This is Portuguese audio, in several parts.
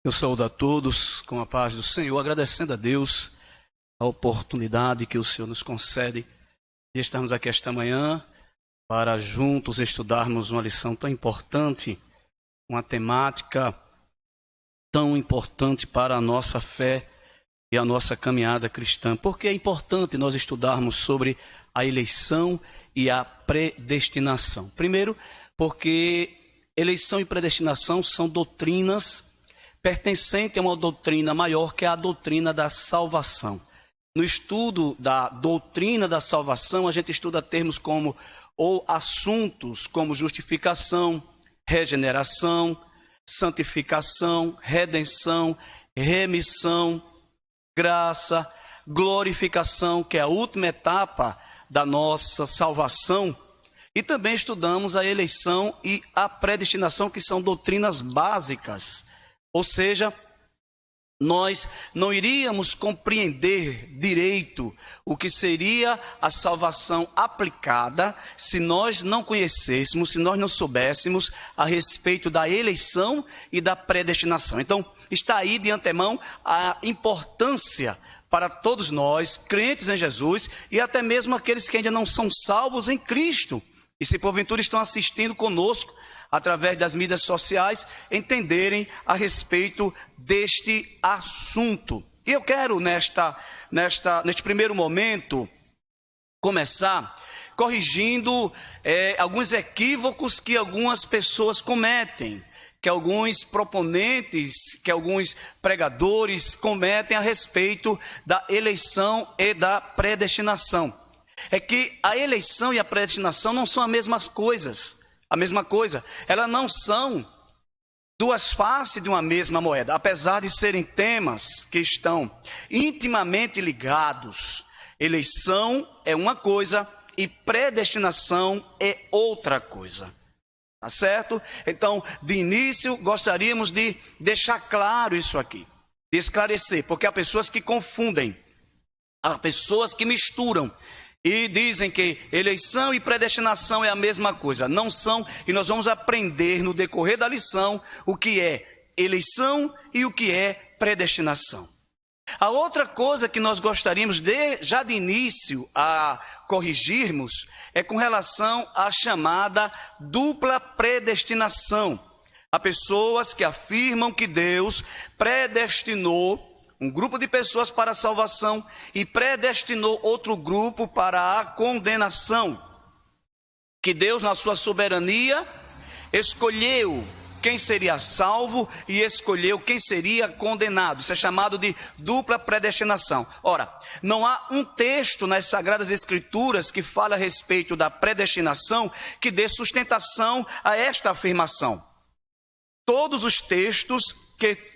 Eu saúdo a todos com a paz do Senhor, agradecendo a Deus a oportunidade que o Senhor nos concede de estarmos aqui esta manhã para juntos estudarmos uma lição tão importante, uma temática tão importante para a nossa fé e a nossa caminhada cristã. Porque é importante nós estudarmos sobre a eleição e a predestinação. Primeiro, porque eleição e predestinação são doutrinas pertencentes a uma doutrina maior, que é a doutrina da salvação. No estudo da doutrina da salvação, a gente estuda termos como, ou assuntos como justificação, regeneração, santificação, redenção, remissão, graça, glorificação, que é a última etapa da nossa salvação. E também estudamos a eleição e a predestinação, que são doutrinas básicas. Ou seja, nós não iríamos compreender direito o que seria a salvação aplicada se nós não conhecêssemos, se nós não soubéssemos a respeito da eleição e da predestinação. Então, está aí de antemão a importância para todos nós, crentes em Jesus, e até mesmo aqueles que ainda não são salvos em Cristo. E se porventura estão assistindo conosco através das mídias sociais, entenderem a respeito deste assunto. E eu quero, neste primeiro momento, começar corrigindo alguns equívocos que algumas pessoas cometem, que alguns proponentes, que alguns pregadores cometem a respeito da eleição e da predestinação. É que a eleição e a predestinação não são as mesmas coisas. A mesma coisa, elas não são duas faces de uma mesma moeda, apesar de serem temas que estão intimamente ligados. Eleição é uma coisa e predestinação é outra coisa. Tá certo? Então, de início, gostaríamos de deixar claro isso aqui, de esclarecer, porque há pessoas que confundem, há pessoas que misturam e dizem que eleição e predestinação é a mesma coisa. Não são, e nós vamos aprender no decorrer da lição o que é eleição e o que é predestinação. A outra coisa que nós gostaríamos já de início a corrigirmos é com relação à chamada dupla predestinação. Há pessoas que afirmam que Deus predestinou um grupo de pessoas para a salvação e predestinou outro grupo para a condenação. Que Deus, na sua soberania, escolheu quem seria salvo e escolheu quem seria condenado. Isso é chamado de dupla predestinação. Ora, não há um texto nas Sagradas Escrituras que fale a respeito da predestinação que dê sustentação a esta afirmação. Todos os textos que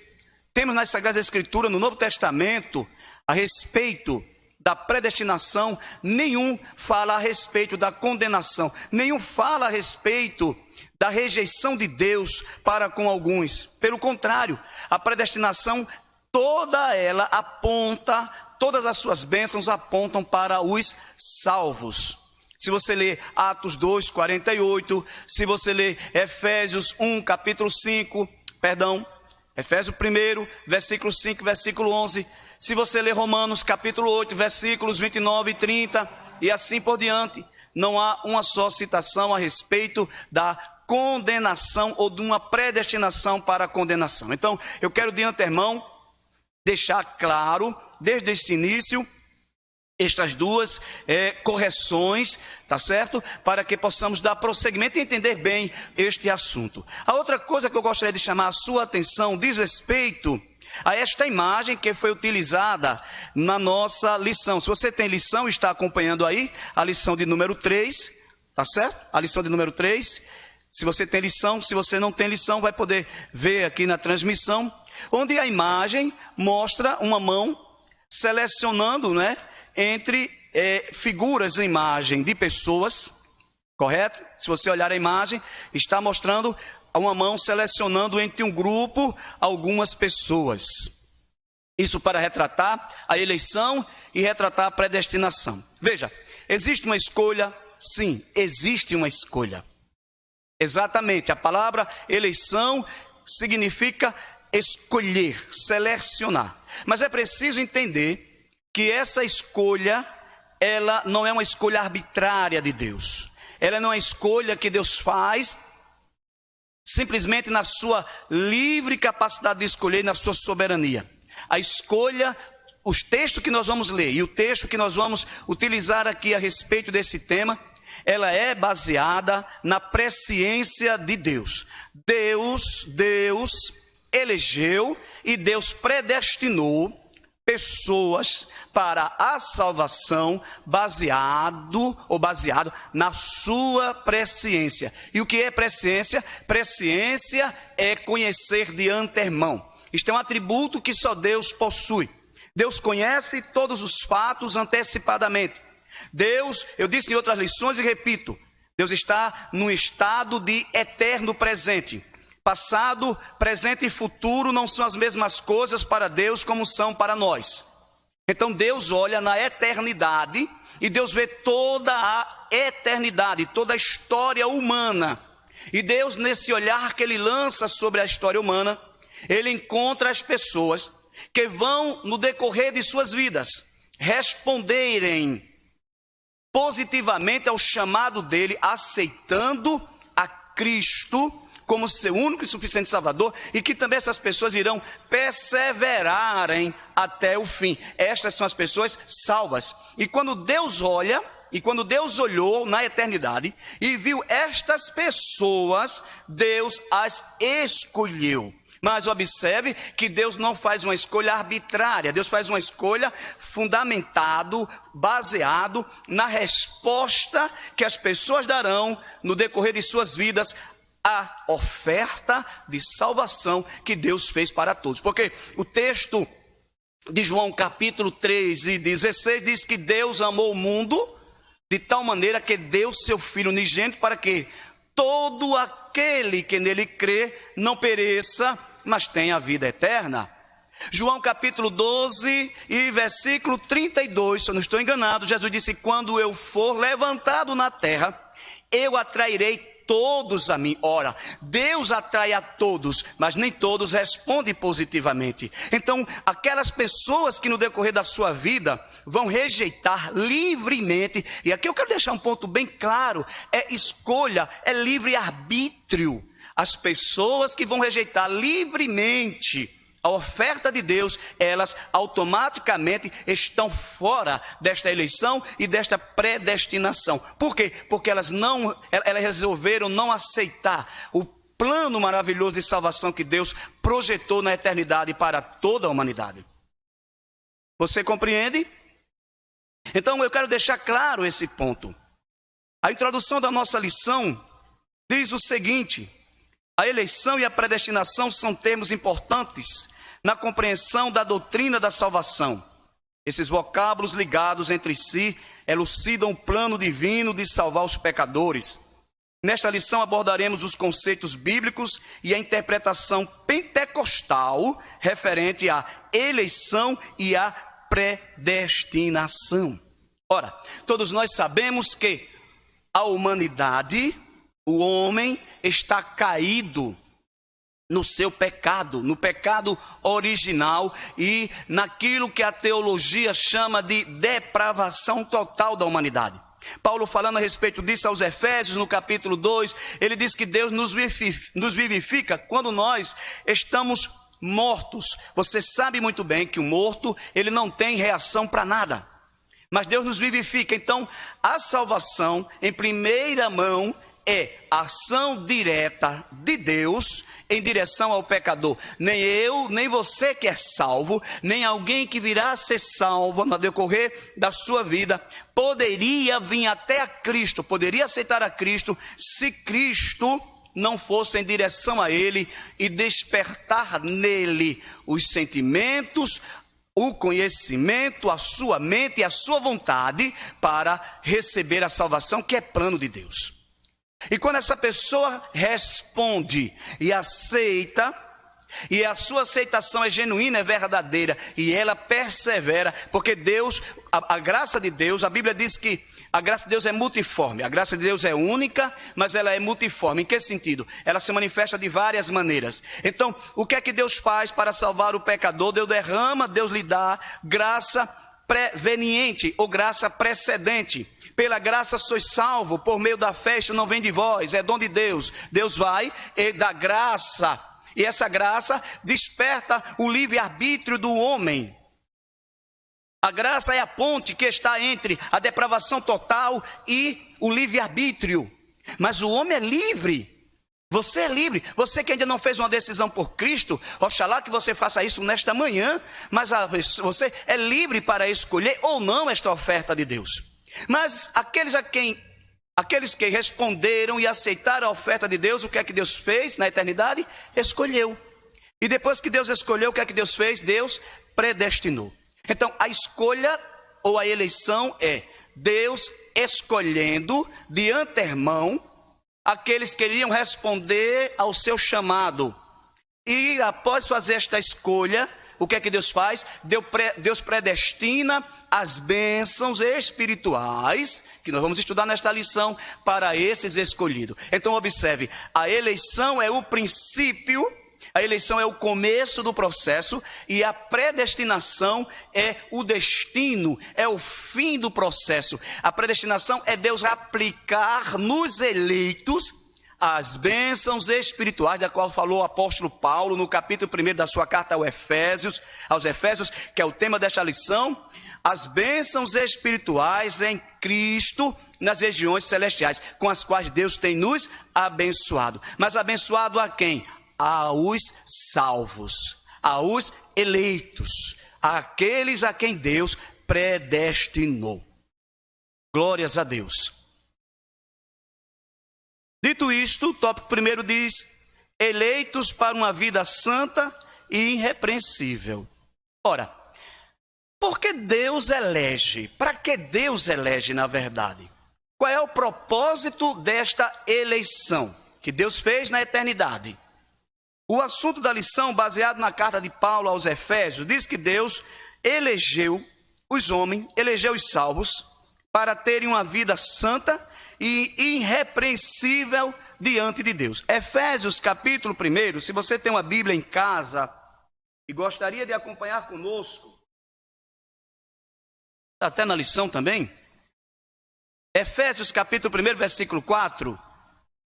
temos nas Sagradas Escrituras, no Novo Testamento, a respeito da predestinação, nenhum fala a respeito da condenação, nenhum fala a respeito da rejeição de Deus para com alguns. Pelo contrário, a predestinação, toda ela aponta, todas as suas bênçãos apontam para os salvos. Se você ler Atos 2, 48, se você ler Efésios 1, capítulo 5, Efésios 1, versículo 5, versículo 11. Se você ler Romanos, capítulo 8, versículos 29 e 30, e assim por diante, não há uma só citação a respeito da condenação ou de uma predestinação para a condenação. Então, eu quero de antemão deixar claro, desde esse início, estas duas correções, tá certo? Para que possamos dar prosseguimento e entender bem este assunto. A outra coisa que eu gostaria de chamar a sua atenção diz respeito a esta imagem que foi utilizada na nossa lição. Se você tem lição, está acompanhando aí a lição de número 3, tá certo? A lição de número 3. Se você tem lição, se você não tem lição, vai poder ver aqui na transmissão, onde a imagem mostra uma mão selecionando, né? Entre figuras em imagem de pessoas, correto? Se você olhar a imagem, está mostrando uma mão selecionando entre um grupo algumas pessoas. Isso para retratar a eleição e retratar a predestinação. Veja, existe uma escolha? Sim, existe uma escolha. Exatamente, a palavra eleição significa escolher, selecionar. Mas é preciso entender que essa escolha, ela não é uma escolha arbitrária de Deus. Ela não é uma escolha que Deus faz simplesmente na sua livre capacidade de escolher, na sua soberania. A escolha, os textos que nós vamos ler e o texto que nós vamos utilizar aqui a respeito desse tema, ela é baseada na presciência de Deus. Deus elegeu e Deus predestinou pessoas para a salvação baseado na sua presciência. E o que é presciência? Presciência é conhecer de antemão. Isto é um atributo que só Deus possui. Deus conhece todos os fatos antecipadamente. Deus, eu disse em outras lições e repito, Deus está num estado de eterno presente. Passado, presente e futuro não são as mesmas coisas para Deus como são para nós. Então Deus olha na eternidade e Deus vê toda a eternidade, toda a história humana. E Deus, nesse olhar que Ele lança sobre a história humana, Ele encontra as pessoas que vão, no decorrer de suas vidas, responderem positivamente ao chamado dEle, aceitando a Cristo como seu único e suficiente Salvador, e que também essas pessoas irão perseverarem até o fim. Estas são as pessoas salvas. E quando Deus olha, e quando Deus olhou na eternidade e viu estas pessoas, Deus as escolheu. Mas observe que Deus não faz uma escolha arbitrária, Deus faz uma escolha fundamentado, baseado na resposta que as pessoas darão no decorrer de suas vidas a oferta de salvação que Deus fez para todos. Porque o texto de João capítulo 3 e 16 diz que Deus amou o mundo de tal maneira que deu seu Filho unigênito para que todo aquele que nele crê não pereça, mas tenha a vida eterna. João capítulo 12 e versículo 32, se eu não estou enganado, Jesus disse: quando eu for levantado na terra, eu atrairei todos a mim. Ora, Deus atrai a todos, mas nem todos respondem positivamente. Então, aquelas pessoas que no decorrer da sua vida vão rejeitar livremente, e aqui eu quero deixar um ponto bem claro, é escolha, é livre-arbítrio. As pessoas que vão rejeitar livremente a oferta de Deus, elas automaticamente estão fora desta eleição e desta predestinação. Por quê? Porque elas resolveram não aceitar o plano maravilhoso de salvação que Deus projetou na eternidade para toda a humanidade. Você compreende? Então eu quero deixar claro esse ponto. A introdução da nossa lição diz o seguinte: a eleição e a predestinação são termos importantes na compreensão da doutrina da salvação. Esses vocábulos ligados entre si elucidam o plano divino de salvar os pecadores. Nesta lição abordaremos os conceitos bíblicos e a interpretação pentecostal referente à eleição e à predestinação. Ora, todos nós sabemos que a humanidade, o homem, está caído no seu pecado, no pecado original e naquilo que a teologia chama de depravação total da humanidade. Paulo, falando a respeito disso aos Efésios, no capítulo 2, ele diz que Deus nos vivifica quando nós estamos mortos. Você sabe muito bem que o morto, ele não tem reação para nada, mas Deus nos vivifica. Então, a salvação, em primeira mão, é a ação direta de Deus em direção ao pecador. Nem eu, nem você que é salvo, nem alguém que virá a ser salvo no decorrer da sua vida, poderia vir até a Cristo, poderia aceitar a Cristo, se Cristo não fosse em direção a Ele e despertar nele os sentimentos, o conhecimento, a sua mente e a sua vontade para receber a salvação, que é plano de Deus. E quando essa pessoa responde e aceita, e a sua aceitação é genuína, é verdadeira, e ela persevera, porque Deus, a graça de Deus, a Bíblia diz que A graça de Deus é multiforme. A graça de Deus é única, mas ela é multiforme. Em que sentido? Ela se manifesta de várias maneiras. Então, o que é que Deus faz para salvar o pecador? Deus derrama, Deus lhe dá graça preveniente ou graça precedente. Pela graça sois salvo, por meio da fé, isto não vem de vós, é dom de Deus. Deus vai e dá graça. E essa graça desperta o livre-arbítrio do homem. A graça é a ponte que está entre a depravação total e o livre-arbítrio. Mas o homem é livre. Você é livre. Você que ainda não fez uma decisão por Cristo, oxalá que você faça isso nesta manhã. Mas você é livre para escolher ou não esta oferta de Deus. Mas aqueles que responderam e aceitaram a oferta de Deus, o que é que Deus fez na eternidade? Escolheu. E depois que Deus escolheu, o que é que Deus fez? Deus predestinou. Então, a escolha ou a eleição é Deus escolhendo de antemão aqueles que iriam responder ao seu chamado. E após fazer esta escolha, o que é que Deus faz? Deus predestina as bênçãos espirituais, que nós vamos estudar nesta lição, para esses escolhidos. Então, observe, a eleição é o princípio. A eleição é o começo do processo e a predestinação é o destino, é o fim do processo. A predestinação é Deus aplicar nos eleitos as bênçãos espirituais, da qual falou o apóstolo Paulo no capítulo 1 da sua carta aos Efésios, que é o tema desta lição, as bênçãos espirituais em Cristo nas regiões celestiais, com as quais Deus tem nos abençoado. Mas abençoado a quem? Aos salvos, aos eleitos, àqueles a quem Deus predestinou. Glórias a Deus. Dito isto, o tópico primeiro diz: eleitos para uma vida santa e irrepreensível. Ora, por que Deus elege? Para que Deus elege, na verdade? Qual é o propósito desta eleição que Deus fez na eternidade? O assunto da lição, baseado na carta de Paulo aos Efésios, diz que Deus elegeu os homens, elegeu os salvos, para terem uma vida santa e irrepreensível diante de Deus. Efésios capítulo 1, se você tem uma Bíblia em casa e gostaria de acompanhar conosco, até na lição também, Efésios capítulo 1, versículo 4,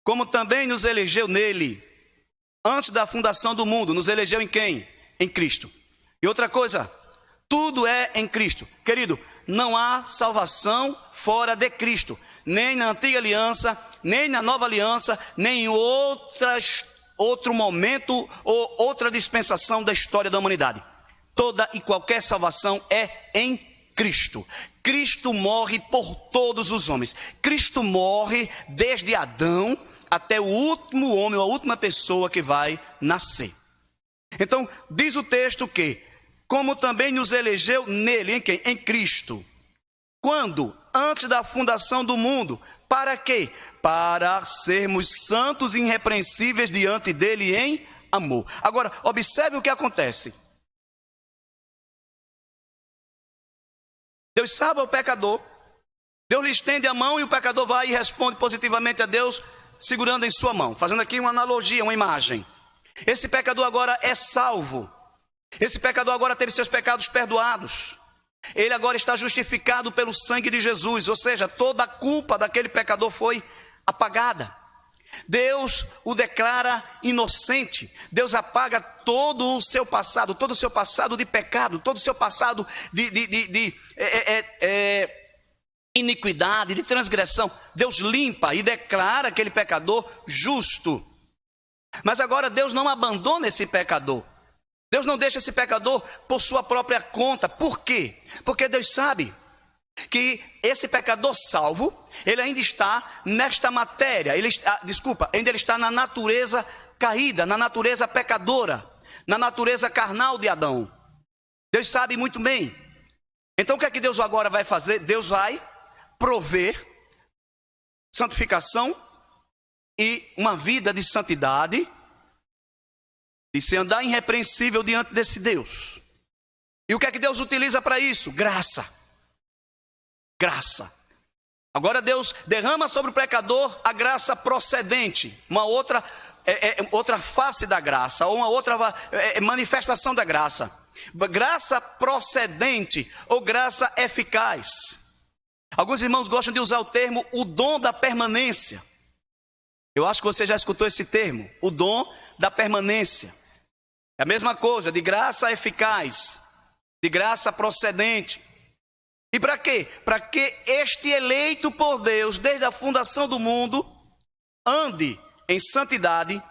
como também nos elegeu nele, antes da fundação do mundo. Nos elegeu em quem? Em Cristo. E outra coisa, tudo é em Cristo. Querido, não há salvação fora de Cristo. Nem na antiga aliança, nem na nova aliança, nem em outro momento ou outra dispensação da história da humanidade. Toda e qualquer salvação é em Cristo. Cristo morre por todos os homens. Cristo morre desde Adão até o último homem, a última pessoa que vai nascer. Então, diz o texto que, como também nos elegeu nele, em quem? Em Cristo. Quando? Antes da fundação do mundo. Para quê? Para sermos santos e irrepreensíveis diante dele em amor. Agora, observe o que acontece. Deus salva o pecador. Deus lhe estende a mão e o pecador vai e responde positivamente a Deus, segurando em sua mão, fazendo aqui uma analogia, uma imagem. Esse pecador agora é salvo. Esse pecador agora teve seus pecados perdoados. Ele agora está justificado pelo sangue de Jesus, ou seja, toda a culpa daquele pecador foi apagada. Deus o declara inocente. Deus apaga todo o seu passado de pecado, todo o seu passado de iniquidade, de transgressão. Deus limpa e declara aquele pecador justo. Mas agora Deus não abandona esse pecador. Deus não deixa esse pecador por sua própria conta. Por quê? Porque Deus sabe que esse pecador salvo, ele ainda está nesta matéria, ainda ele está na natureza caída, na natureza pecadora, na natureza carnal de Adão. Deus sabe muito bem. Então o que é que Deus agora vai fazer? Deus vai prover santificação e uma vida de santidade, de se andar irrepreensível diante desse Deus. E o que é que Deus utiliza para isso? Graça. Graça. Agora Deus derrama sobre o pecador a graça procedente, uma outra face da graça, ou uma outra manifestação da graça. Graça procedente ou graça eficaz. Alguns irmãos gostam de usar o termo o dom da permanência. Eu acho que você já escutou esse termo, o dom da permanência. É a mesma coisa, de graça eficaz, de graça procedente. E para quê? Para que este eleito por Deus, desde a fundação do mundo, ande em santidade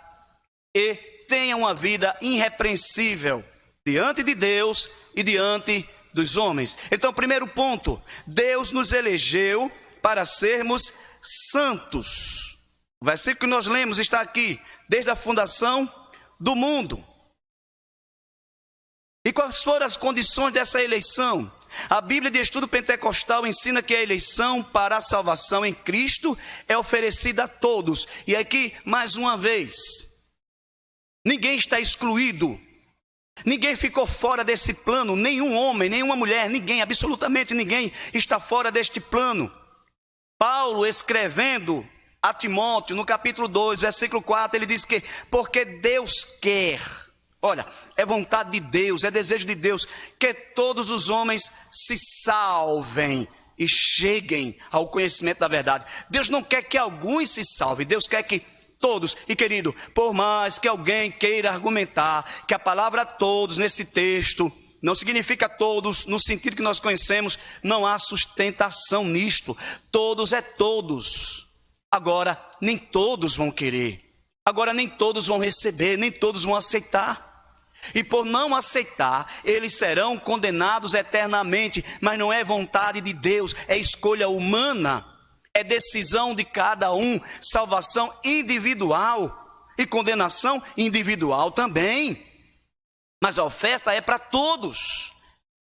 e tenha uma vida irrepreensível diante de Deus e diante dos homens. Então, primeiro ponto, Deus nos elegeu para sermos santos. O versículo que nós lemos está aqui, desde a fundação do mundo. E quais foram as condições dessa eleição? A Bíblia de Estudo Pentecostal ensina que a eleição para a salvação em Cristo é oferecida a todos. E aqui, mais uma vez, ninguém está excluído. Ninguém ficou fora desse plano, nenhum homem, nenhuma mulher, ninguém, absolutamente ninguém está fora deste plano. Paulo, escrevendo a Timóteo, no capítulo 2, versículo 4, ele diz que porque Deus quer, olha, é vontade de Deus, é desejo de Deus, que todos os homens se salvem e cheguem ao conhecimento da verdade. Deus não quer que alguns se salvem, Deus quer que todos. E querido, por mais que alguém queira argumentar que a palavra todos nesse texto não significa todos no sentido que nós conhecemos, não há sustentação nisto. Todos é todos. Agora, nem todos vão querer. Agora, nem todos vão receber, nem todos vão aceitar. E por não aceitar, eles serão condenados eternamente. Mas não é vontade de Deus, é escolha humana. É decisão de cada um, salvação individual e condenação individual também. Mas a oferta é para todos.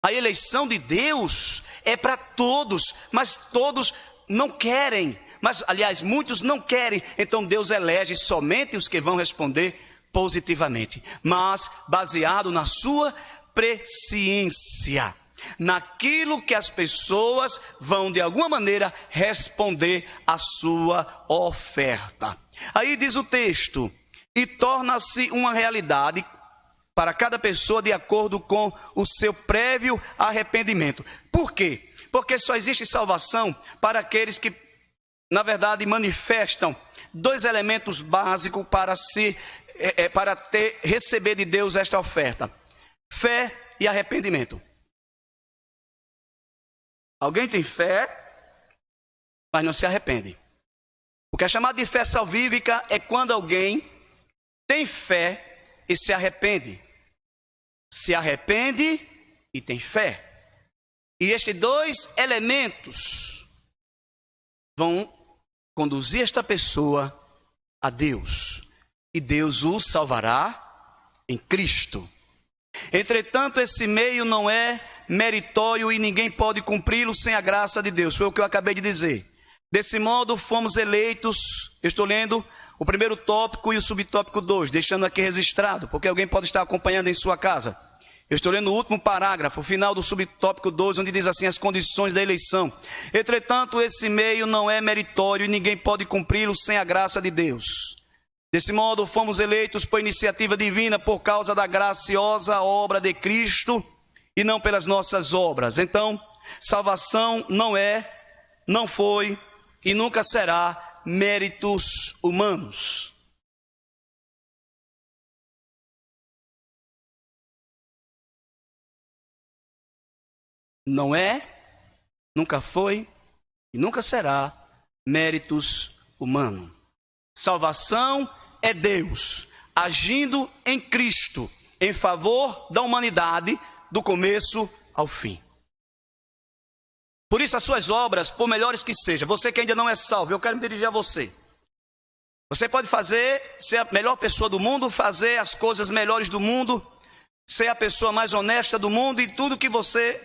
A eleição de Deus é para todos, mas todos não querem. Mas, aliás, muitos não querem. Então Deus elege somente os que vão responder positivamente, mas baseado na sua presciência. Naquilo que as pessoas vão de alguma maneira responder à sua oferta. Aí diz o texto, e torna-se uma realidade para cada pessoa de acordo com o seu prévio arrependimento. Por quê? Porque só existe salvação para aqueles que, na verdade, manifestam dois elementos básicos para receber de Deus esta oferta: fé e arrependimento. Alguém tem fé, mas não se arrepende. O que é chamado de fé salvífica é quando alguém tem fé e se arrepende. Se arrepende e tem fé. E estes dois elementos vão conduzir esta pessoa a Deus. E Deus o salvará em Cristo. Entretanto, esse meio não é meritório e ninguém pode cumpri-lo sem a graça de Deus. Foi o que eu acabei de dizer. Desse modo, fomos eleitos. Eu estou lendo o primeiro tópico e o subtópico 2, deixando aqui registrado, porque alguém pode estar acompanhando em sua casa. Eu estou lendo o último parágrafo, o final do subtópico 2, onde diz assim as condições da eleição. Entretanto, esse meio não é meritório e ninguém pode cumpri-lo sem a graça de Deus. Desse modo, fomos eleitos por iniciativa divina por causa da graciosa obra de Cristo e não pelas nossas obras. Então, salvação não foi e nunca será méritos humanos. Não é, nunca foi e nunca será méritos humanos. Salvação é Deus agindo em Cristo em favor da humanidade do começo ao fim. Por isso as suas obras, por melhores que sejam, você que ainda não é salvo, eu quero me dirigir a você. Você pode ser a melhor pessoa do mundo, fazer as coisas melhores do mundo, ser a pessoa mais honesta do mundo e tudo que você,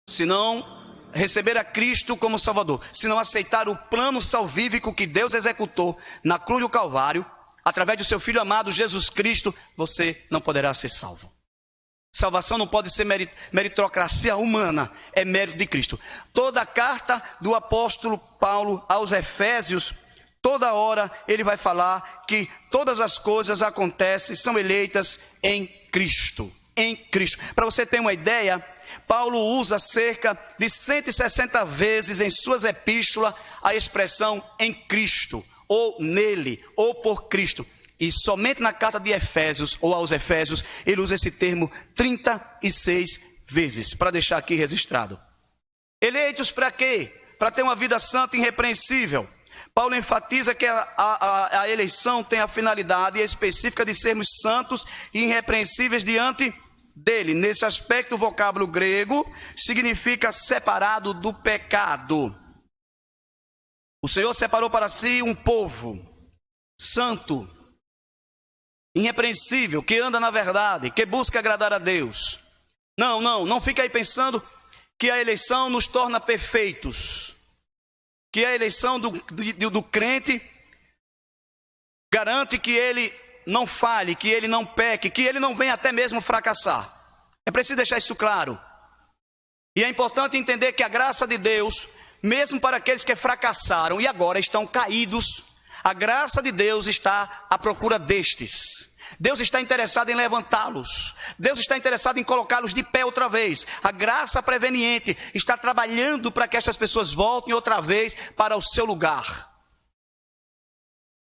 se não receber a Cristo como Salvador, se não aceitar o plano salvífico que Deus executou na cruz do Calvário, através do seu Filho amado Jesus Cristo, você não poderá ser salvo. Salvação não pode ser meritocracia humana, é mérito de Cristo. Toda a carta do apóstolo Paulo aos Efésios, toda hora ele vai falar que todas as coisas acontecem, são eleitas em Cristo. Em Cristo. Para você ter uma ideia, Paulo usa cerca de 160 vezes em suas epístolas a expressão em Cristo, ou nele, ou por Cristo. E somente na carta de Efésios, ou aos Efésios, ele usa esse termo 36 vezes, para deixar aqui registrado. Eleitos para quê? Para ter uma vida santa e irrepreensível. Paulo enfatiza que a eleição tem a finalidade específica de sermos santos e irrepreensíveis diante dele. Nesse aspecto, o vocábulo grego significa separado do pecado. O Senhor separou para si um povo santo, irrepreensível, que anda na verdade, que busca agradar a Deus. Não fique aí pensando que a eleição nos torna perfeitos, que a eleição do crente garante que ele não falhe, que ele não peque, que ele não venha até mesmo fracassar. É preciso deixar isso claro. E é importante entender que a graça de Deus, mesmo para aqueles que fracassaram e agora estão caídos, a graça de Deus está à procura destes. Deus está interessado em levantá-los. Deus está interessado em colocá-los de pé outra vez. A graça preveniente está trabalhando para que estas pessoas voltem outra vez para o seu lugar.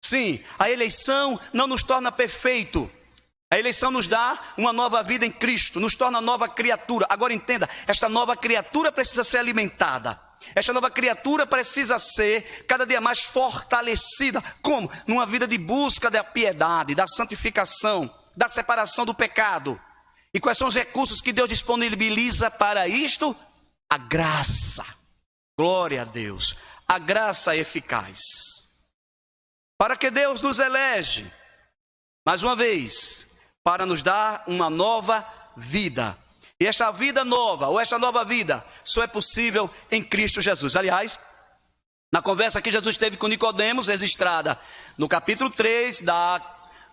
Sim, a eleição não nos torna perfeito. A eleição nos dá uma nova vida em Cristo, nos torna nova criatura. Agora entenda, esta nova criatura precisa ser alimentada. Esta nova criatura precisa ser cada dia mais fortalecida. Como? Numa vida de busca da piedade, da santificação, da separação do pecado. E quais são os recursos que Deus disponibiliza para isto? A graça. Glória a Deus. A graça eficaz. Para que Deus nos elege, mais uma vez, para nos dar uma nova vida. E esta vida nova, ou esta nova vida, só é possível em Cristo Jesus. Aliás, na conversa que Jesus teve com Nicodemos, registrada no capítulo 3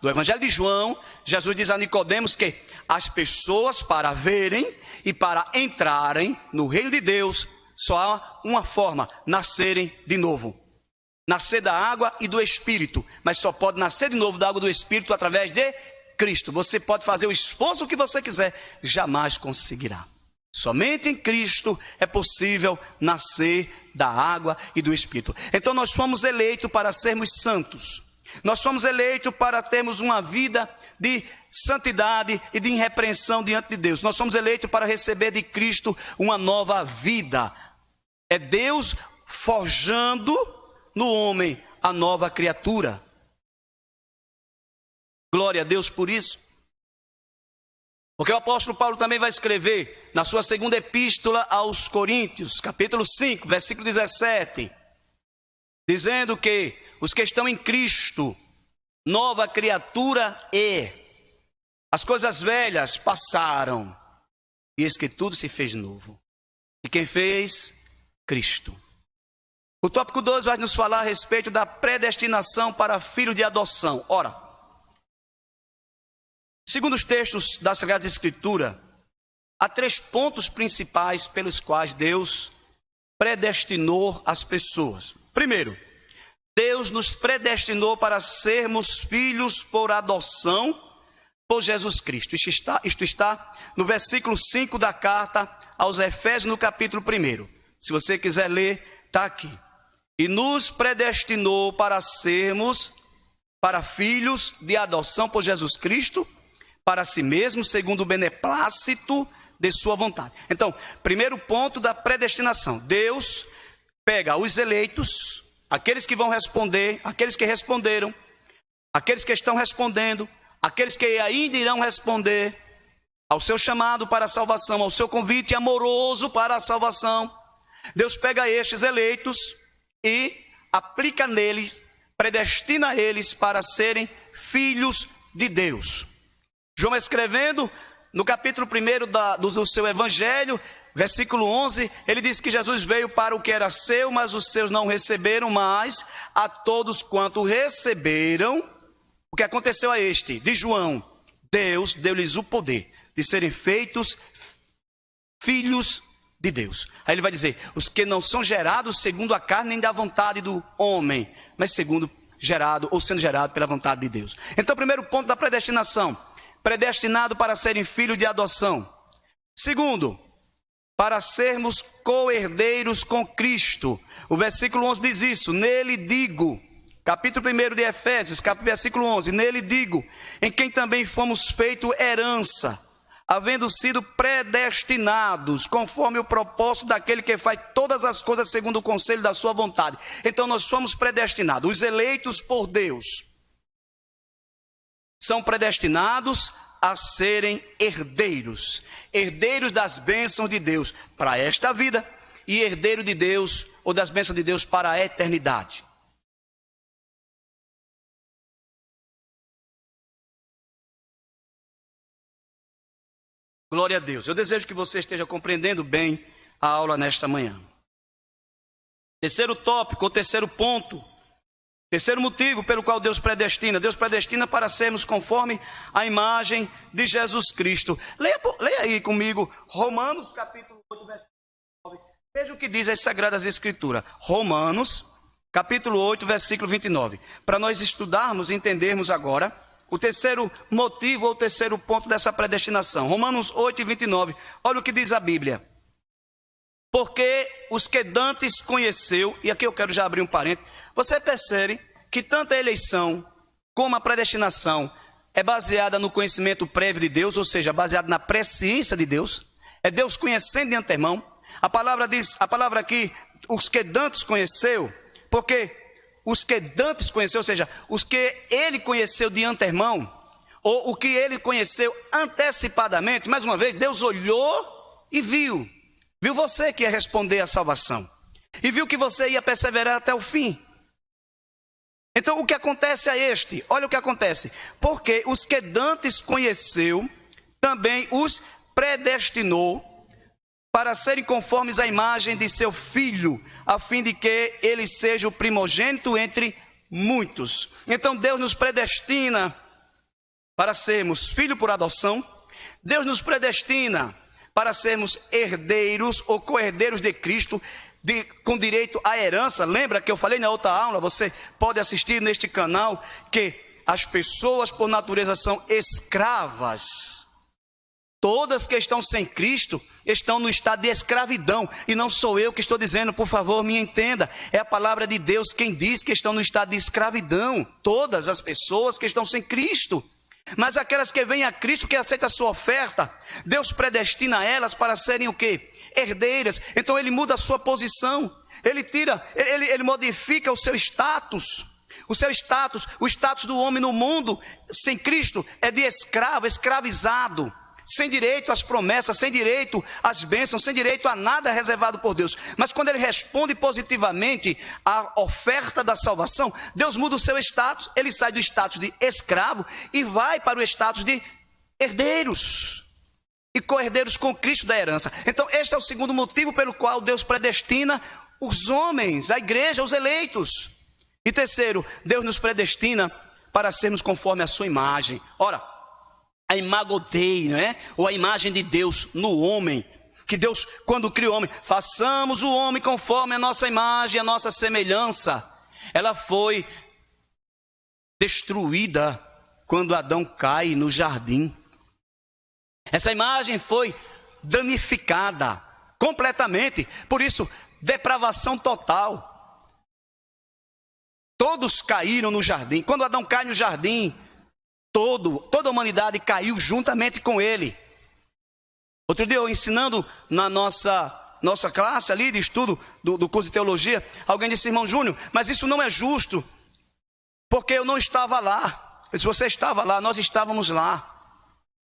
do Evangelho de João, Jesus diz a Nicodemos que as pessoas, para verem e para entrarem no reino de Deus, só há uma forma: nascerem de novo. Nascer da água e do Espírito, mas só pode nascer de novo da água e do Espírito através de Cristo. Você pode fazer o esforço que você quiser, jamais conseguirá. Somente em Cristo é possível nascer da água e do Espírito. Então nós fomos eleitos para sermos santos. Nós fomos eleitos para termos uma vida de santidade e de irrepreensão diante de Deus. Nós somos eleitos para receber de Cristo uma nova vida. É Deus forjando no homem a nova criatura. Glória a Deus por isso. Porque o apóstolo Paulo também vai escrever na sua segunda epístola aos Coríntios, capítulo 5, versículo 17, dizendo que os que estão em Cristo, nova criatura é. As coisas velhas passaram, e eis que tudo se fez novo. E quem fez? Cristo. O tópico 2 vai nos falar a respeito da predestinação para filho de adoção. Ora, segundo os textos da Sagrada Escritura, há 3 pontos principais pelos quais Deus predestinou as pessoas. Primeiro, Deus nos predestinou para sermos filhos por adoção por Jesus Cristo. Isto está no versículo 5 da carta aos Efésios, no capítulo 1. Se você quiser ler, está aqui. E nos predestinou para sermos para filhos de adoção por Jesus Cristo, para si mesmo, segundo o beneplácito de sua vontade. Então, primeiro ponto da predestinação. Deus pega os eleitos, aqueles que vão responder, aqueles que responderam, aqueles que estão respondendo, aqueles que ainda irão responder ao seu chamado para a salvação, ao seu convite amoroso para a salvação. Deus pega estes eleitos e aplica neles, predestina eles para serem filhos de Deus. João escrevendo no capítulo 1 do seu evangelho, versículo 11, ele diz que Jesus veio para o que era seu, mas os seus não receberam, mas a todos quanto receberam, o que aconteceu a este, de João, Deus deu-lhes o poder de serem feitos filhos de Deus. Aí ele vai dizer, os que não são gerados segundo a carne nem da vontade do homem, mas segundo gerado ou sendo gerado pela vontade de Deus. Então, primeiro ponto da predestinação, predestinado para serem filhos de adoção. Segundo, para sermos co-herdeiros com Cristo. O versículo 11 diz isso, nele digo, capítulo 1 de Efésios, versículo 11, nele digo, em quem também fomos feito herança, havendo sido predestinados, conforme o propósito daquele que faz todas as coisas segundo o conselho da sua vontade. Então nós somos predestinados, os eleitos por Deus são predestinados a serem herdeiros, herdeiros das bênçãos de Deus para esta vida e herdeiro de Deus ou das bênçãos de Deus para a eternidade. Glória a Deus. Eu desejo que você esteja compreendendo bem a aula nesta manhã. Terceiro tópico, ou terceiro ponto, terceiro motivo pelo qual Deus predestina. Deus predestina para sermos conforme a imagem de Jesus Cristo. Leia aí comigo, Romanos capítulo 8, versículo 9. Veja o que diz as Sagradas Escrituras. Romanos capítulo 8, versículo 29. Para nós estudarmos e entendermos agora o terceiro motivo ou terceiro ponto dessa predestinação. Romanos 8, 29. Olha o que diz a Bíblia. Porque os que dantes conheceu, e aqui eu quero já abrir um parênteses, você percebe que tanto a eleição como a predestinação é baseada no conhecimento prévio de Deus, ou seja, baseada na presciência de Deus. É Deus conhecendo de antemão. A palavra diz, a palavra aqui, os que dantes conheceu, porque os que dantes conheceu, ou seja, os que ele conheceu de antemão, ou o que ele conheceu antecipadamente, mais uma vez, Deus olhou e viu você que ia responder à salvação, e viu que você ia perseverar até o fim. Então o que acontece é este, olha o que acontece, porque os que dantes conheceu, também os predestinou, para serem conformes à imagem de seu Filho, a fim de que ele seja o primogênito entre muitos. Então Deus nos predestina para sermos filhos por adoção. Deus nos predestina para sermos herdeiros ou co-herdeiros de Cristo, com direito à herança. Lembra que eu falei na outra aula, você pode assistir neste canal, que as pessoas por natureza são escravas. Todas que estão sem Cristo estão no estado de escravidão. E não sou eu que estou dizendo, por favor, me entenda. É a palavra de Deus quem diz que estão no estado de escravidão. Todas as pessoas que estão sem Cristo. Mas aquelas que vêm a Cristo, que aceitam a sua oferta, Deus predestina elas para serem o quê? Herdeiras. Então ele muda a sua posição. Ele modifica o seu status. O status do homem no mundo sem Cristo é de escravo, escravizado. Sem direito às promessas, sem direito às bênçãos, sem direito a nada reservado por Deus. Mas quando ele responde positivamente à oferta da salvação, Deus muda o seu status. Ele sai do status de escravo e vai para o status de herdeiros. E co-herdeiros com Cristo da herança. Então este é o segundo motivo pelo qual Deus predestina os homens, a igreja, os eleitos. E terceiro, Deus nos predestina para sermos conforme a sua imagem. Ora, a imago Dei, não é? Ou a imagem de Deus no homem, que Deus, quando criou o homem, façamos o homem conforme a nossa imagem, a nossa semelhança. Ela foi destruída quando Adão cai no jardim. Essa imagem foi danificada completamente, por isso, depravação total. Todos caíram no jardim. Quando Adão cai no jardim, toda a humanidade caiu juntamente com ele. Outro dia eu ensinando na nossa classe ali de estudo do curso de teologia, alguém disse, irmão Júnior, mas isso não é justo, porque eu não estava lá. Eu disse, você estava lá, nós estávamos lá.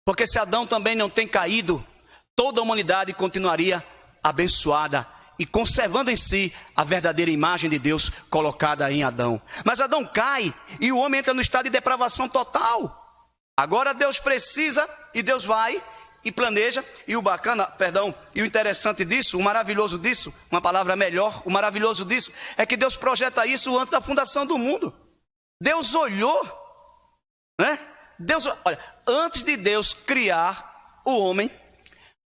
Porque se Adão também não tem caído, toda a humanidade continuaria abençoada e conservando em si a verdadeira imagem de Deus colocada em Adão. Mas Adão cai e o homem entra no estado de depravação total. Agora Deus precisa e Deus vai e planeja. E o bacana, e o interessante disso, o maravilhoso disso, uma palavra melhor, o maravilhoso disso é que Deus projeta isso antes da fundação do mundo. Deus olhou, né? Olha, antes de Deus criar o homem,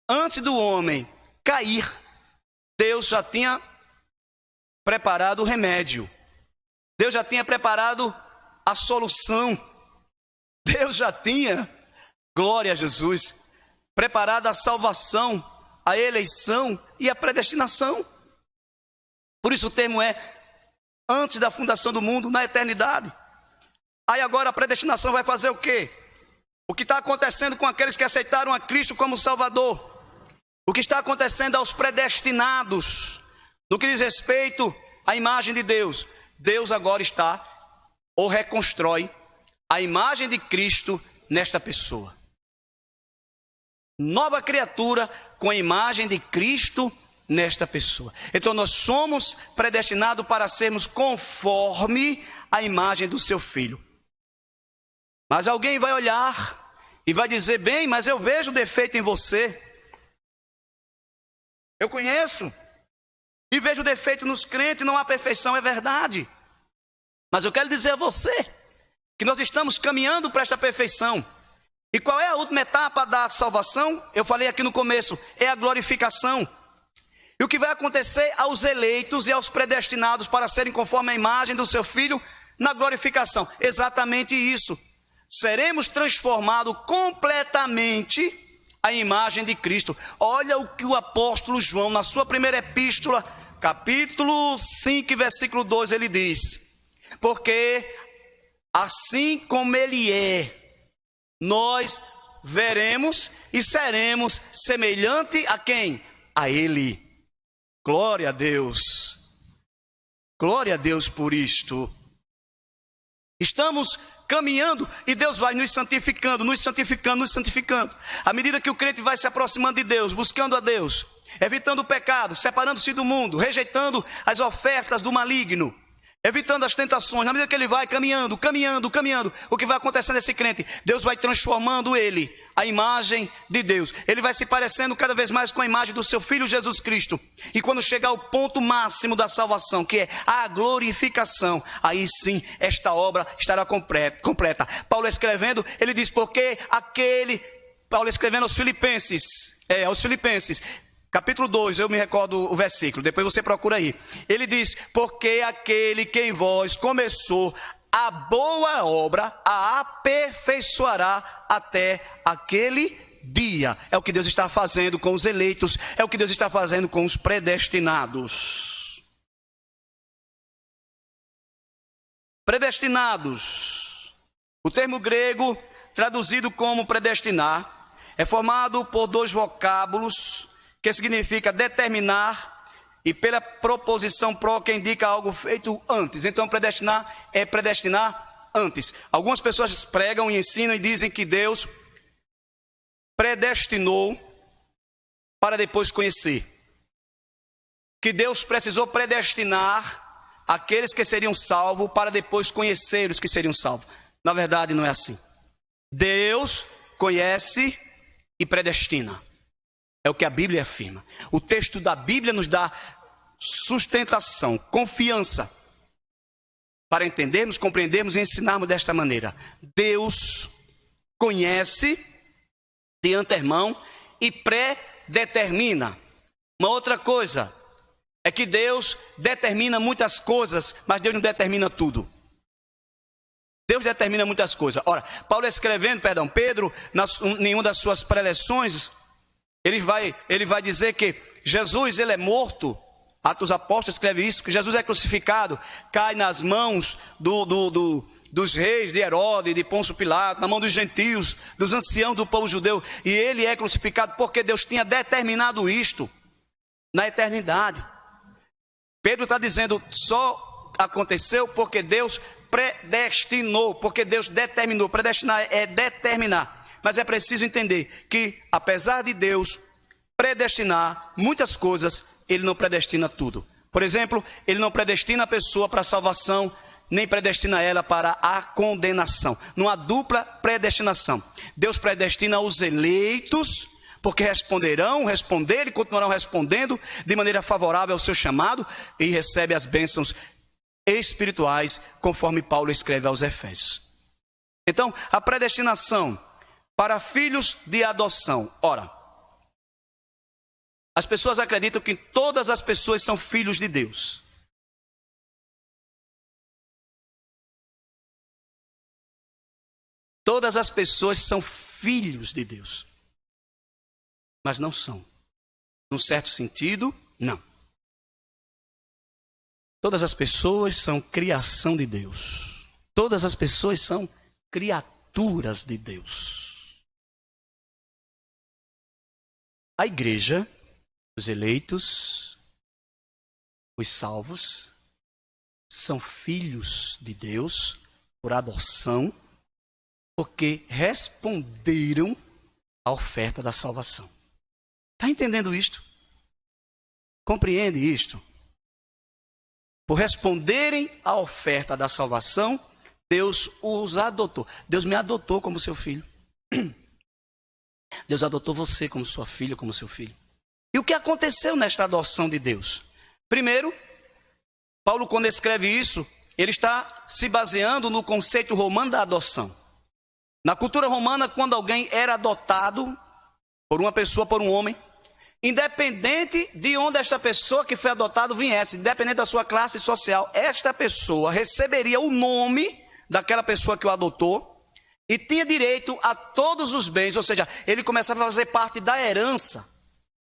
antes do homem cair, Deus já tinha preparado o remédio. Deus já tinha preparado a solução. Deus já tinha, glória a Jesus, preparado a salvação, a eleição e a predestinação. Por isso o termo é antes da fundação do mundo, na eternidade. Aí agora a predestinação vai fazer o quê? O que está acontecendo com aqueles que aceitaram a Cristo como Salvador? O que está acontecendo aos predestinados? No que diz respeito à imagem de Deus, Deus agora está, ou reconstrói, a imagem de Cristo nesta pessoa. Nova criatura com a imagem de Cristo nesta pessoa. Então nós somos predestinados para sermos conforme a imagem do seu Filho. Mas alguém vai olhar e vai dizer, bem, mas eu vejo defeito em você. Eu conheço. E vejo defeito nos crentes, não há perfeição, é verdade. Mas eu quero dizer a você que nós estamos caminhando para esta perfeição. E qual é a última etapa da salvação? Eu falei aqui no começo, é a glorificação. E o que vai acontecer aos eleitos e aos predestinados para serem conforme a imagem do seu Filho na glorificação? Exatamente isso. Seremos transformados completamente à imagem de Cristo. Olha o que o apóstolo João, na sua primeira epístola, capítulo 5, versículo 2, ele diz: porque assim como ele é, nós veremos e seremos semelhante a quem? A ele. Glória a Deus. Glória a Deus por isto. Estamos caminhando e Deus vai nos santificando, nos santificando, nos santificando. À medida que o crente vai se aproximando de Deus, buscando a Deus, evitando o pecado, separando-se do mundo, rejeitando as ofertas do maligno, evitando as tentações, na medida que ele vai caminhando, o que vai acontecendo nesse crente? Deus vai transformando ele, a imagem de Deus. Ele vai se parecendo cada vez mais com a imagem do seu Filho Jesus Cristo. E quando chegar ao ponto máximo da salvação, que é a glorificação, aí sim, esta obra estará completa. Paulo escrevendo, ele diz, Paulo escrevendo aos Filipenses, capítulo 2, eu me recordo o versículo, depois você procura aí. Ele diz, porque aquele que em vós começou a boa obra, a aperfeiçoará até aquele dia. É o que Deus está fazendo com os eleitos, é o que Deus está fazendo com os predestinados. Predestinados. O termo grego, traduzido como predestinar, é formado por dois vocábulos, que significa determinar, e pela proposição pro, que indica algo feito antes. Então predestinar é predestinar antes. Algumas pessoas pregam e ensinam e dizem que Deus predestinou para depois conhecer. Que Deus precisou predestinar aqueles que seriam salvos para depois conhecer os que seriam salvos. Na verdade não é assim. Deus conhece e predestina. É o que a Bíblia afirma. O texto da Bíblia nos dá sustentação, confiança, para entendermos, compreendermos e ensinarmos desta maneira. Deus conhece de antemão e predetermina. Uma outra coisa é que Deus determina muitas coisas, mas Deus não determina tudo. Deus determina muitas coisas. Ora, Paulo escrevendo, Pedro, em uma das suas preleções, ele vai dizer que Jesus, ele é morto. Atos dos Apóstolos escreve isso, que Jesus é crucificado, cai nas mãos dos reis de Herodes, de Pôncio Pilato, na mão dos gentios, dos anciãos do povo judeu. E ele é crucificado porque Deus tinha determinado isto na eternidade. Pedro está dizendo, só aconteceu porque Deus predestinou, porque Deus determinou. Predestinar é determinar. Mas é preciso entender que, apesar de Deus predestinar muitas coisas, Ele não predestina tudo. Por exemplo, Ele não predestina a pessoa para a salvação, nem predestina ela para a condenação. Não há dupla predestinação. Deus predestina os eleitos, porque responderam e continuarão respondendo de maneira favorável ao seu chamado e recebe as bênçãos espirituais, conforme Paulo escreve aos Efésios. Então, a predestinação para filhos de adoção. Ora, as pessoas acreditam que todas as pessoas são filhos de Deus. Todas as pessoas são filhos de Deus. Mas não são. Num certo sentido, não. Todas as pessoas são criação de Deus. Todas as pessoas são criaturas de Deus. A igreja, os eleitos, os salvos, são filhos de Deus por adoção, porque responderam à oferta da salvação. Está entendendo isto? Compreende isto? Por responderem à oferta da salvação, Deus os adotou. Deus me adotou como seu filho. Deus adotou você como sua filha, como seu filho. E o que aconteceu nesta adoção de Deus? Primeiro, Paulo, quando escreve isso, ele está se baseando no conceito romano da adoção. Na cultura romana, quando alguém era adotado por uma pessoa, por um homem, independente de onde esta pessoa que foi adotada viesse, independente da sua classe social, esta pessoa receberia o nome daquela pessoa que o adotou e tinha direito a todos os bens, ou seja, ele começava a fazer parte da herança.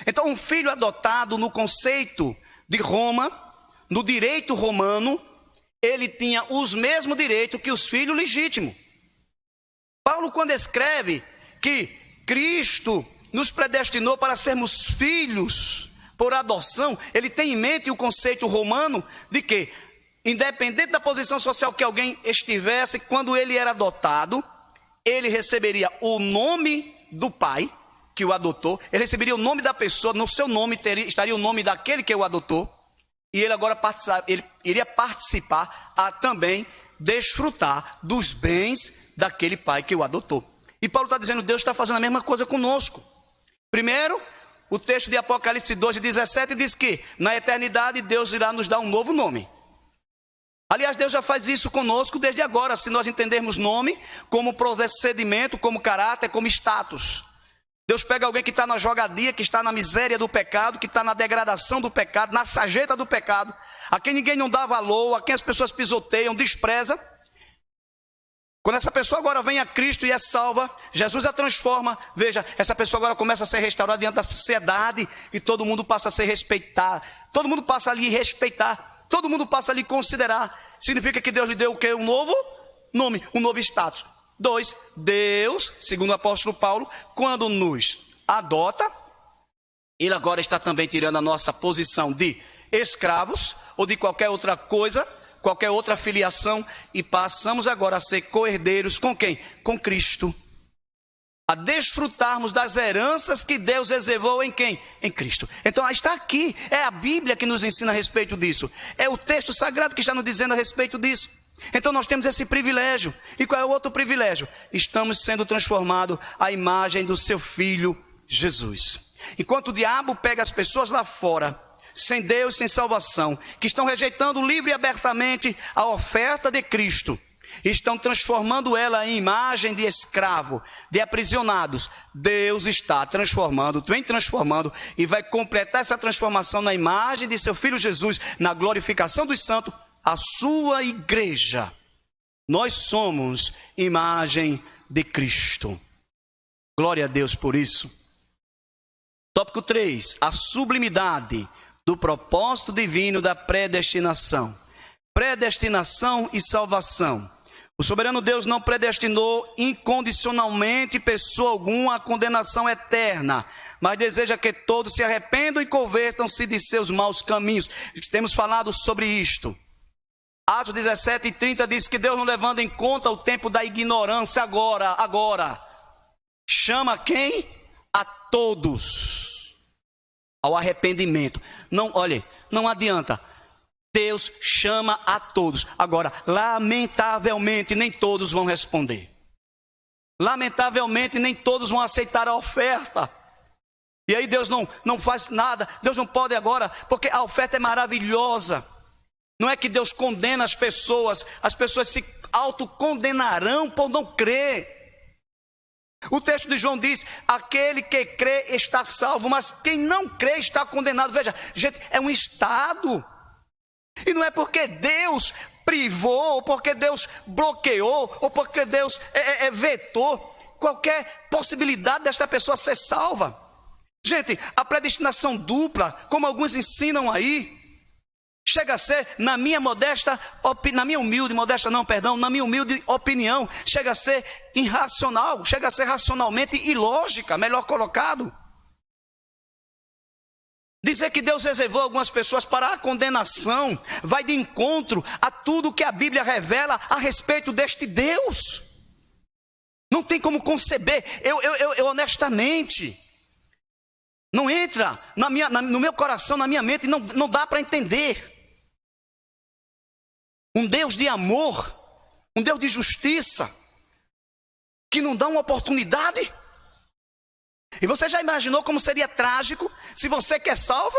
Então, um filho adotado, no conceito de Roma, no direito romano, ele tinha os mesmos direitos que os filhos legítimos. Paulo, quando escreve que Cristo nos predestinou para sermos filhos por adoção, ele tem em mente o conceito romano de que, independente da posição social que alguém estivesse, quando ele era adotado, ele receberia o nome do pai que o adotou, ele receberia o nome da pessoa, no seu nome estaria o nome daquele que o adotou, e ele agora ele iria participar a também desfrutar dos bens daquele pai que o adotou. E Paulo está dizendo, Deus está fazendo a mesma coisa conosco. Primeiro, o texto de Apocalipse 2:17 diz que na eternidade Deus irá nos dar um novo nome. Aliás, Deus já faz isso conosco desde agora, se nós entendermos nome como procedimento, como caráter, como status. Deus pega alguém que está na jogadia, que está na miséria do pecado, que está na degradação do pecado, na sarjeta do pecado, a quem ninguém não dá valor, a quem as pessoas pisoteiam, despreza. Quando essa pessoa agora vem a Cristo e é salva, Jesus a transforma. Veja, essa pessoa agora começa a ser restaurada diante da sociedade e todo mundo passa a se respeitar. Todo mundo passa a lhe respeitar. Todo mundo passa a lhe considerar. Significa que Deus lhe deu o quê? Um novo nome, um novo status. 2, Deus, segundo o apóstolo Paulo, quando nos adota, ele agora está também tirando a nossa posição de escravos ou de qualquer outra coisa, qualquer outra filiação, e passamos agora a ser co-herdeiros com quem? Com Cristo. A desfrutarmos das heranças que Deus reservou em quem? Em Cristo. Então está aqui, é a Bíblia que nos ensina a respeito disso. É o texto sagrado que está nos dizendo a respeito disso. Então nós temos esse privilégio. E qual é o outro privilégio? Estamos sendo transformados à imagem do seu Filho Jesus. Enquanto o diabo pega as pessoas lá fora, sem Deus, sem salvação, que estão rejeitando livre e abertamente a oferta de Cristo, estão transformando ela em imagem de escravo, de aprisionados. Deus está transformando, vem transformando e vai completar essa transformação na imagem de seu Filho Jesus, na glorificação dos santos, a sua igreja. Nós somos imagem de Cristo. Glória a Deus por isso. Tópico 3, a sublimidade do propósito divino da predestinação. Predestinação e salvação. O soberano Deus não predestinou incondicionalmente pessoa alguma à condenação eterna, mas deseja que todos se arrependam e convertam-se de seus maus caminhos. Temos falado sobre isto. Atos 17:30 diz que Deus, não levando em conta o tempo da ignorância, agora chama quem? A todos ao arrependimento. Não, olhe, não adianta. Deus chama a todos. Agora, lamentavelmente, nem todos vão responder. Lamentavelmente, nem todos vão aceitar a oferta. E aí Deus não faz nada. Deus não pode agora, porque a oferta é maravilhosa. Não é que Deus condena as pessoas se autocondenarão por não crer. O texto de João diz: aquele que crê está salvo, mas quem não crê está condenado. Veja, gente, é um estado. E não é porque Deus privou, ou porque Deus bloqueou, ou porque Deus vetou qualquer possibilidade desta pessoa ser salva. Gente, a predestinação dupla, como alguns ensinam aí, chega a ser, na minha humilde opinião, chega a ser irracional, chega a ser racionalmente ilógica, melhor colocado. Dizer que Deus reservou algumas pessoas para a condenação vai de encontro a tudo que a Bíblia revela a respeito deste Deus. Não tem como conceber, eu honestamente, não entra no meu coração, na minha mente, não dá para entender. Um Deus de amor, um Deus de justiça, que não dá uma oportunidade. E você já imaginou como seria trágico se você que é salvo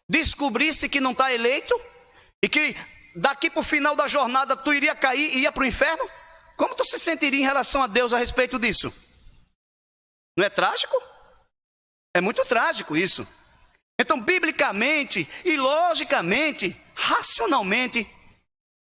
descobrisse que não está eleito e que daqui para o final da jornada tu iria cair e ia para o inferno? Como tu se sentiria em relação a Deus a respeito disso? Não é trágico? É muito trágico isso. Então, biblicamente e logicamente, racionalmente,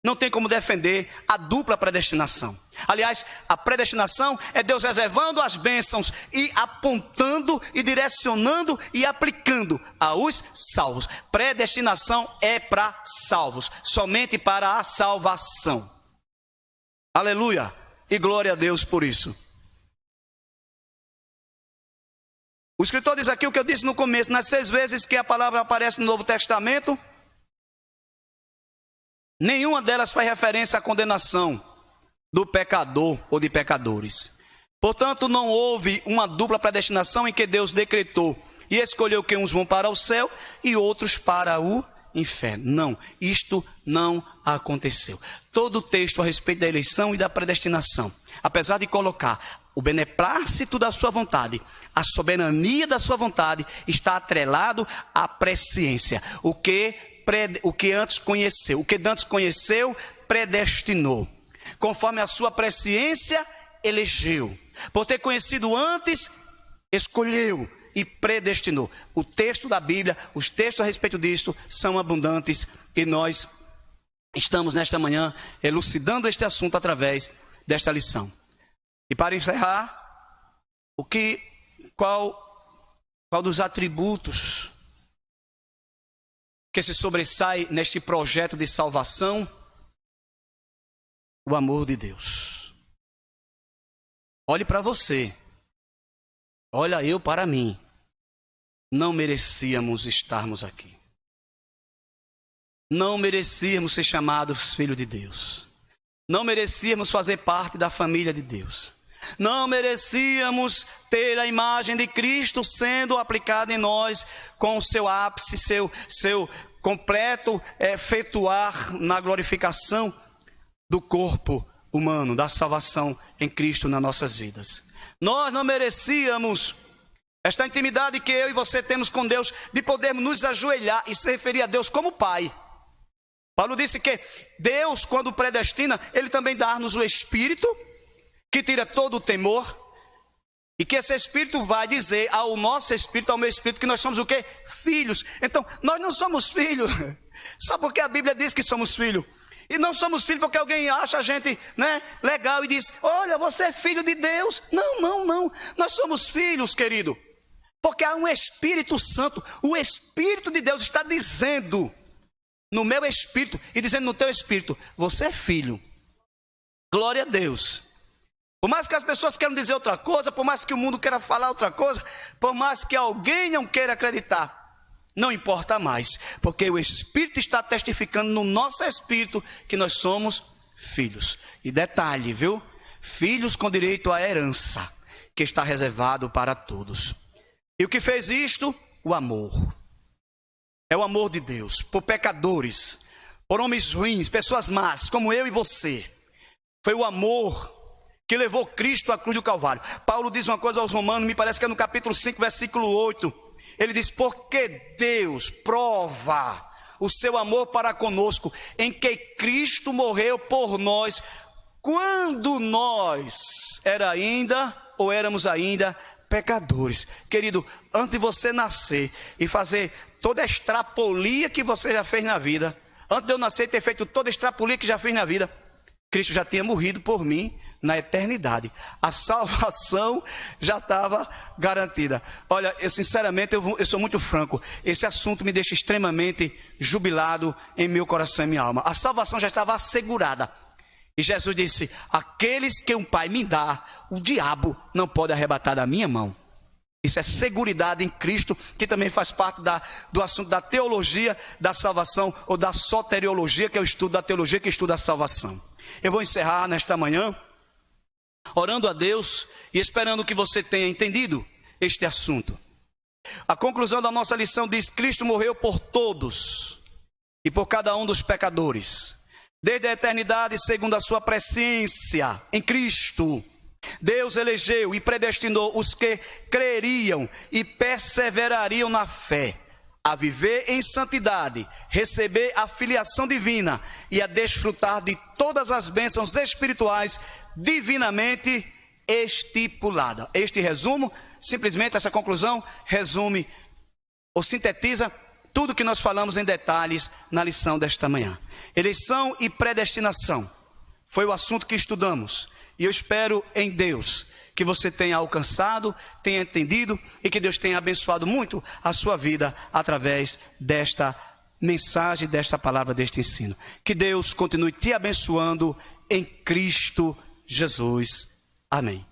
não tem como defender a dupla predestinação. Aliás, a predestinação é Deus reservando as bênçãos e apontando e direcionando e aplicando aos salvos. Predestinação é para salvos, somente para a salvação. Aleluia e glória a Deus por isso. O escritor diz aqui o que eu disse no começo: nas 6 vezes que a palavra aparece no Novo Testamento, nenhuma delas faz referência à condenação do pecador ou de pecadores. Portanto, não houve uma dupla predestinação em que Deus decretou e escolheu que uns vão para o céu e outros para o inferno. Não, isto não aconteceu. Todo o texto a respeito da eleição e da predestinação, apesar de colocar o beneplácito da sua vontade, a soberania da sua vontade, está atrelado à presciência. O que antes conheceu, o que antes conheceu, predestinou. Conforme a sua presciência, elegeu. Por ter conhecido antes, escolheu e predestinou. O texto da Bíblia, os textos a respeito disto são abundantes e nós estamos nesta manhã elucidando este assunto através desta lição. E para encerrar, qual dos atributos que se sobressai neste projeto de salvação? O amor de Deus. Olhe para você, olha eu para mim. Não merecíamos estarmos aqui. Não merecíamos ser chamados filhos de Deus. Não merecíamos fazer parte da família de Deus. Não merecíamos ter a imagem de Cristo sendo aplicada em nós com o seu ápice, seu completo efetuar na glorificação do corpo humano, da salvação em Cristo nas nossas vidas. Nós não merecíamos esta intimidade que eu e você temos com Deus, de podermos nos ajoelhar e se referir a Deus como Pai. Paulo disse que Deus, quando predestina, Ele também dá-nos o Espírito, que tira todo o temor, e que esse Espírito vai dizer ao nosso Espírito, ao meu Espírito, que nós somos o quê? Filhos. Então, nós não somos filhos só porque a Bíblia diz que somos filhos. E não somos filhos porque alguém acha a gente legal e diz: olha, você é filho de Deus. Não. Nós somos filhos, querido, porque há um Espírito Santo. O Espírito de Deus está dizendo no meu espírito e dizendo no teu espírito: você é filho. Glória a Deus. Por mais que as pessoas queiram dizer outra coisa, por mais que o mundo queira falar outra coisa, por mais que alguém não queira acreditar, não importa mais, porque o Espírito está testificando no nosso espírito que nós somos filhos. E detalhe, viu? Filhos com direito à herança, que está reservado para todos. E o que fez isto? O amor. É o amor de Deus por pecadores, por homens ruins, pessoas más, como eu e você. Foi o amor que levou Cristo à cruz do Calvário. Paulo diz uma coisa aos Romanos, me parece que é no capítulo 5, versículo 8. Ele diz: porque Deus prova o seu amor para conosco, em que Cristo morreu por nós, quando nós era ainda ou éramos ainda pecadores. Querido, antes de você nascer e fazer toda a extrapolia que você já fez na vida, antes de eu nascer e ter feito toda a extrapolia que já fiz na vida, Cristo já tinha morrido por mim na eternidade. A salvação já estava garantida. Olha, sinceramente, eu sou muito franco. Esse assunto me deixa extremamente jubilado em meu coração e minha alma. A salvação já estava assegurada. E Jesus disse: aqueles que um pai me dá, o diabo não pode arrebatar da minha mão. Isso é seguridade em Cristo, que também faz parte do assunto da teologia da salvação, ou da soteriologia, que é o estudo da teologia que estuda a salvação. Eu vou encerrar nesta manhã orando a Deus e esperando que você tenha entendido este assunto. A conclusão da nossa lição diz: Cristo morreu por todos e por cada um dos pecadores, desde a eternidade, segundo a sua presciência em Cristo. Deus elegeu e predestinou os que creriam e perseverariam na fé, a viver em santidade, receber a filiação divina e a desfrutar de todas as bênçãos espirituais divinamente estipulada. Este resumo, simplesmente essa conclusão, resume ou sintetiza tudo que nós falamos em detalhes na lição desta manhã. Eleição e predestinação foi o assunto que estudamos. E eu espero em Deus que você tenha alcançado, tenha entendido e que Deus tenha abençoado muito a sua vida através desta mensagem, desta palavra, deste ensino. Que Deus continue te abençoando em Cristo Jesus. Amém.